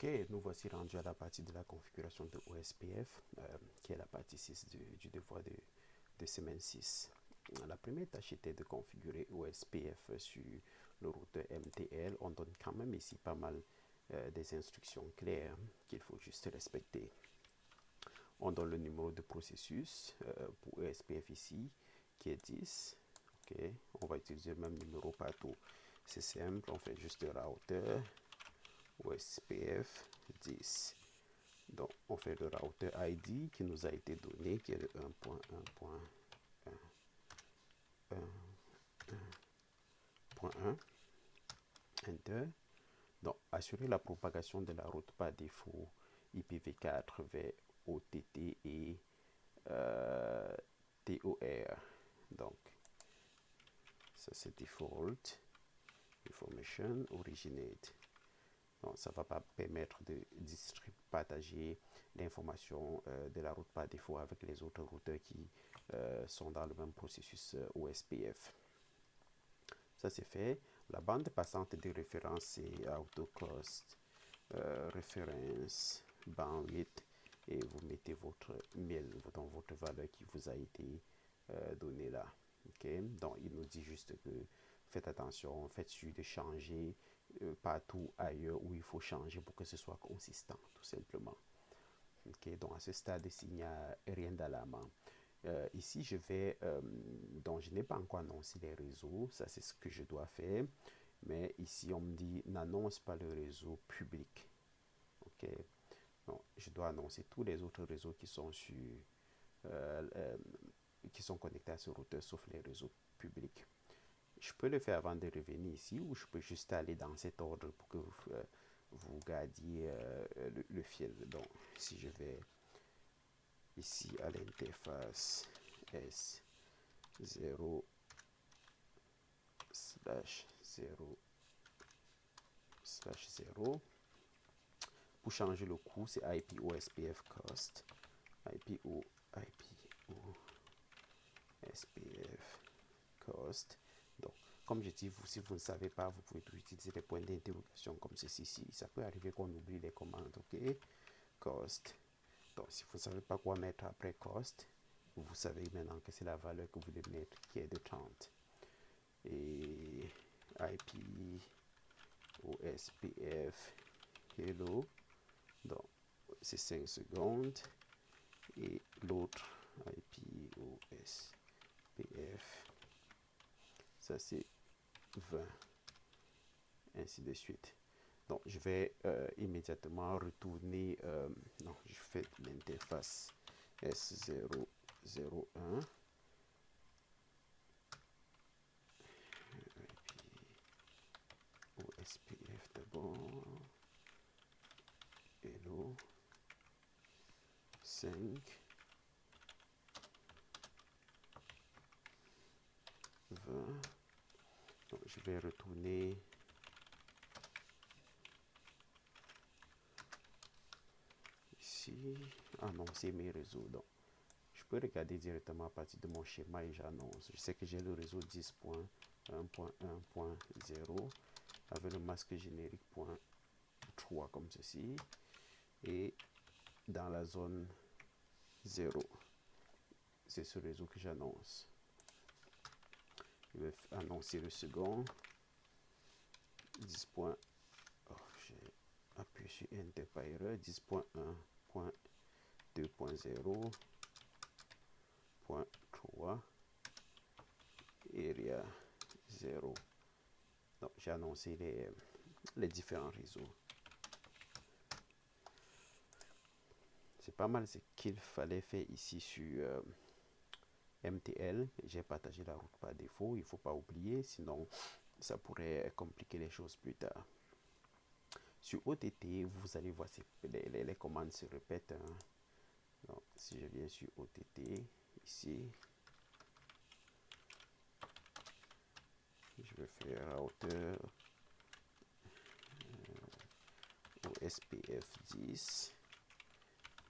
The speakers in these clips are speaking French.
Ok, nous voici rendus à la partie de la configuration de OSPF, qui est la partie 6 du devoir de semaine 6. La première tâche était de configurer OSPF sur le routeur MTL. On donne quand même ici pas mal des instructions claires qu'il faut juste respecter. On donne le numéro de processus pour OSPF ici, qui est 10. Ok, on va utiliser le même numéro partout. C'est simple, on fait juste le routeur OSPF 10. Donc, on fait le routeur ID qui nous a été donné, qui est le 1.1.1.1.1. Enter. Donc, assurer la propagation de la route par défaut IPv4 vers OTT et TOR. Donc, ça c'est default. Information originate. Donc, ça ne va pas permettre de partager l'information de la route par défaut avec les autres routeurs qui sont dans le même processus OSPF. Ça c'est fait. La bande passante de référence c'est AutoCost, référence, bandwidth, et vous mettez votre mail dans votre valeur qui vous a été donnée là. Okay? Donc il nous dit juste que faites attention, faites sûr de changer partout ailleurs où il faut changer pour que ce soit consistant, tout simplement. Okay? Donc à ce stade, il n'y a rien d'alarmant. Ici, donc je n'ai pas encore annoncé les réseaux, ça c'est ce que je dois faire, mais ici on me dit n'annonce pas le réseau public. Ok, donc je dois annoncer tous les autres réseaux qui sont qui sont connectés à ce routeur, sauf les réseaux publics. Je peux le faire avant de revenir ici, ou je peux juste aller dans cet ordre pour que vous gardiez le fil. Donc si je vais ici à l'interface S0 slash 0 slash 0. Pour changer le coût, c'est IPOSPF cost. IPOSPF cost. Donc, comme je dis, si vous ne savez pas, vous pouvez utiliser des points d'interrogation comme ceci. Ça peut arriver qu'on oublie les commandes, ok? Cost. Donc, si vous ne savez pas quoi mettre après cost, vous savez maintenant que c'est la valeur que vous devez mettre qui est de 30. Et IPOSPF hello. Donc, c'est 5 secondes. Et l'autre, IPOSPF, ça c'est 20. Ainsi de suite. Donc, je vais immédiatement retourner. Non, je fais l'interface S001. OSPF d'abord. Hello. 5. 20. Donc, je vais retourner ici, annoncer mes réseaux. Donc, je peux regarder directement à partir de mon schéma et j'annonce. Je sais que j'ai le réseau 10.1.1.0 avec le masque générique .3 comme ceci. Et dans la zone 0, c'est ce réseau que j'annonce. Je vais annoncer le second. 10. Oh, j'ai appuyé sur Enter par erreur. 10.1.2.0.3 area 0. Donc, j'ai annoncé les différents réseaux. C'est pas mal ce qu'il fallait faire ici sur MTL. J'ai partagé la route par défaut. Il ne faut pas oublier, sinon ça pourrait compliquer les choses plus tard. Sur OTT, vous allez voir les commandes se répètent. Hein. Donc, si je viens sur OTT, ici, je vais faire routeur OSPF 10.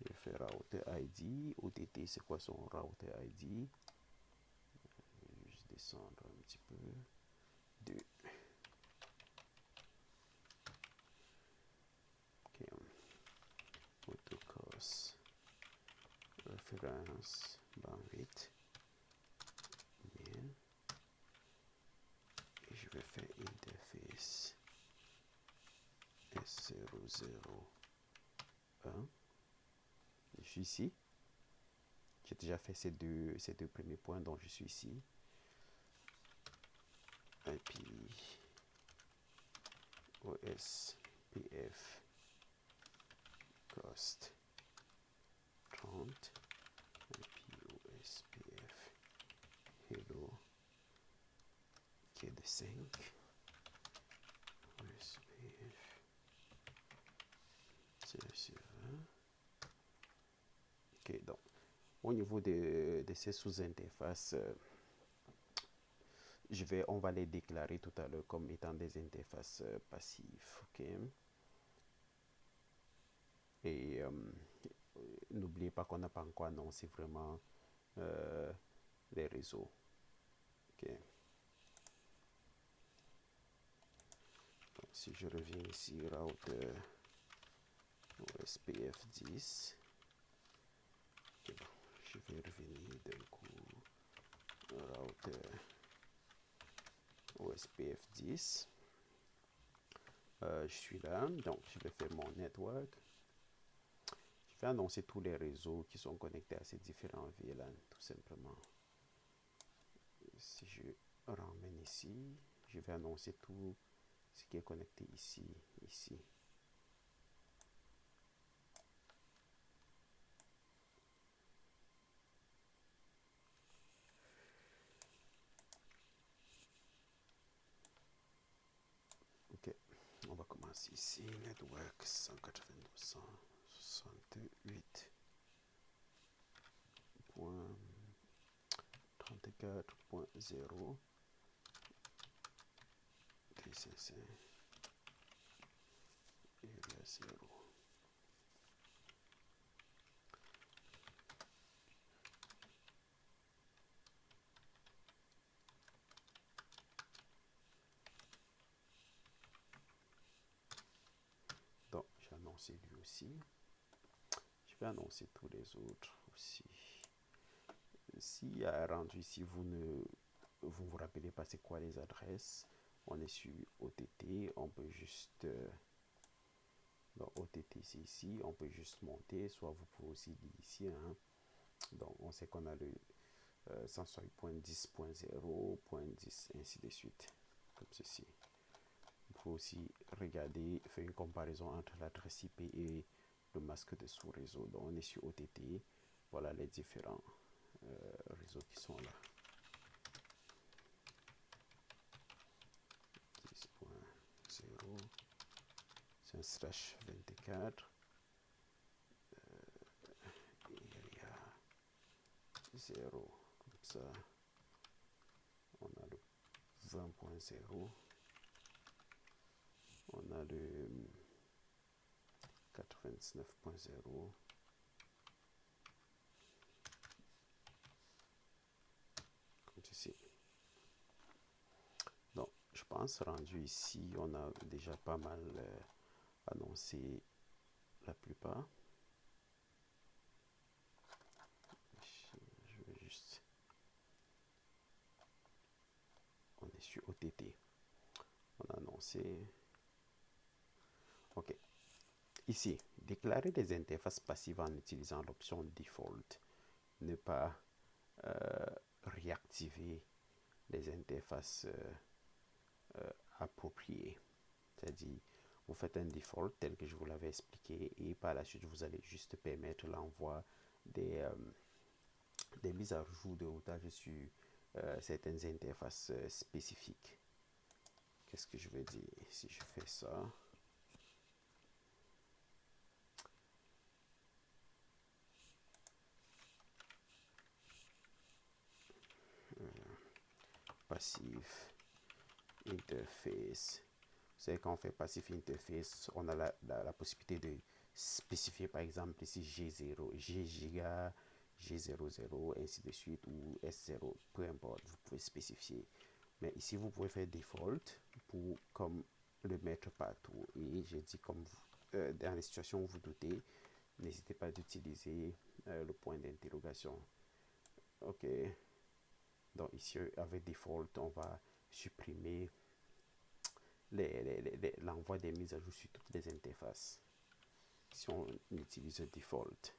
Je vais faire routeur ID. OTT, c'est quoi son routeur ID? Je vais juste descendre un petit peu. 2. Okay. référence bandwidth mail et je vais faire interface S001. Je suis ici. J'ai déjà fait ces deux premiers points, donc je suis ici. IP OSPF cost 30 IP OSPF hello qui est de 5 OSPF c'est 20. Ok, donc au niveau de ces sous-interfaces, on va les déclarer tout à l'heure comme étant des interfaces passives. Ok. Et n'oubliez pas qu'on n'a pas encore annoncé vraiment les réseaux. Ok. Donc, si je reviens ici, router OSPF 10. Okay, bon, je vais revenir d'un coup. Router OSPF 10. Je suis là, donc je vais faire mon network. Je vais annoncer tous les réseaux qui sont connectés à ces différents VLAN, tout simplement. Si je ramène ici, je vais annoncer tout ce qui est connecté ici, ici. Ok, on va commencer ici. Network 192.168.34.0 TCC area 0. Donc, j'ai annoncé lui aussi. Je vais annoncer tous les autres aussi. Si à rendu ici, vous vous rappelez pas c'est quoi les adresses, on est sur OTT, on peut juste dans OTT c'est ici, on peut juste monter, soit vous pouvez aussi dire ici, hein. Donc on sait qu'on a le 168.10.0.10 ainsi de suite, comme ceci. Vous pouvez aussi regarder, faire une comparaison entre l'adresse IP et le masque de sous-réseau. Donc on est sur OTT, voilà les différents réseaux qui sont là. 10.0, c'est un slash 24, area 0, comme ça, on a le 20.0, on a le 99.0, comme ceci. Donc, je pense rendu ici, on a déjà pas mal annoncé la plupart. Je vais juste... On est sur OTT. On a annoncé... OK. Ici, déclarer des interfaces passives en utilisant l'option Default. Ne pas réactiver les interfaces appropriées. C'est-à-dire, vous faites un default tel que je vous l'avais expliqué et par la suite, vous allez juste permettre l'envoi des mises à jour de routage sur certaines interfaces spécifiques. Qu'est-ce que je veux dire si je fais ça? Passif interface. Vous savez, quand on fait passif interface, on a la possibilité de spécifier par exemple ici G0, G giga, G00, ainsi de suite, ou S0, peu importe, vous pouvez spécifier. Mais ici, vous pouvez faire default pour comme le mettre partout. Et j'ai dit comme dans les situations où vous doutez, n'hésitez pas d'utiliser le point d'interrogation. OK. Donc ici, avec default, on va supprimer l'envoi des mises à jour sur toutes les interfaces. Si on utilise default,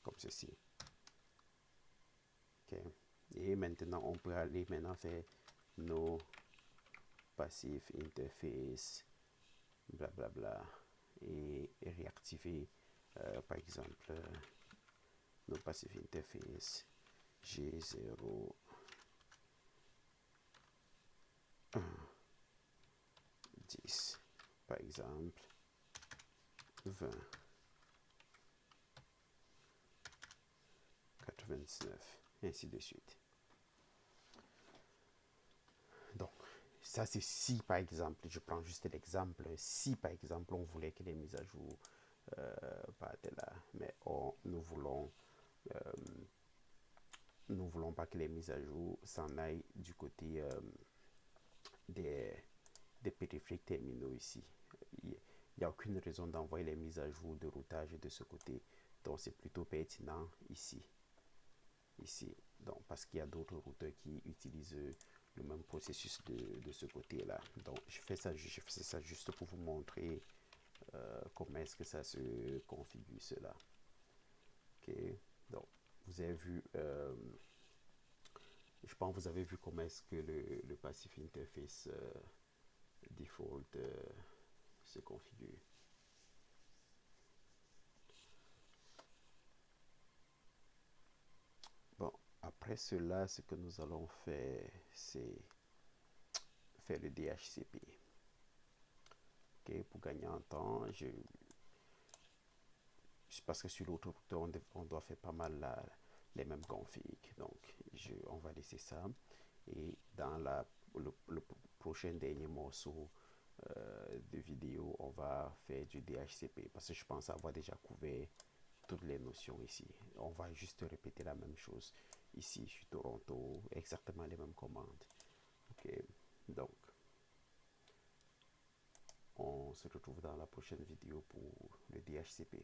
comme ceci. OK. Et maintenant, on peut aller maintenant faire nos passive interface, blablabla, et réactiver, par exemple, nos passive interface G0, 1, 10, par exemple, 20, 99, et ainsi de suite. Donc, ça c'est si par exemple, je prends juste l'exemple, si par exemple on voulait que les mises à jour partent là, mais nous voulons pas que les mises à jour s'en aillent du côté des, des périphériques terminaux ici. Il n'y a aucune raison d'envoyer les mises à jour de routage de ce côté. Donc c'est plutôt pertinent ici. Donc, parce qu'il y a d'autres routeurs qui utilisent le même processus de ce côté-là. Donc je fais ça juste pour vous montrer comment est-ce que ça se configure cela. OK. Donc vous avez vu, je pense que vous avez vu comment est-ce que le passive interface default se configure. Bon, après cela, ce que nous allons faire, c'est faire le DHCP. Okay, pour gagner en temps, parce que sur l'autre routeur, on doit faire pas mal les mêmes configs. Donc, on va laisser ça. Et dans le prochain dernier morceau de vidéo, on va faire du DHCP. Parce que je pense avoir déjà couvert toutes les notions ici. On va juste répéter la même chose ici sur Toronto, exactement les mêmes commandes. OK, donc on se retrouve dans la prochaine vidéo pour le DHCP.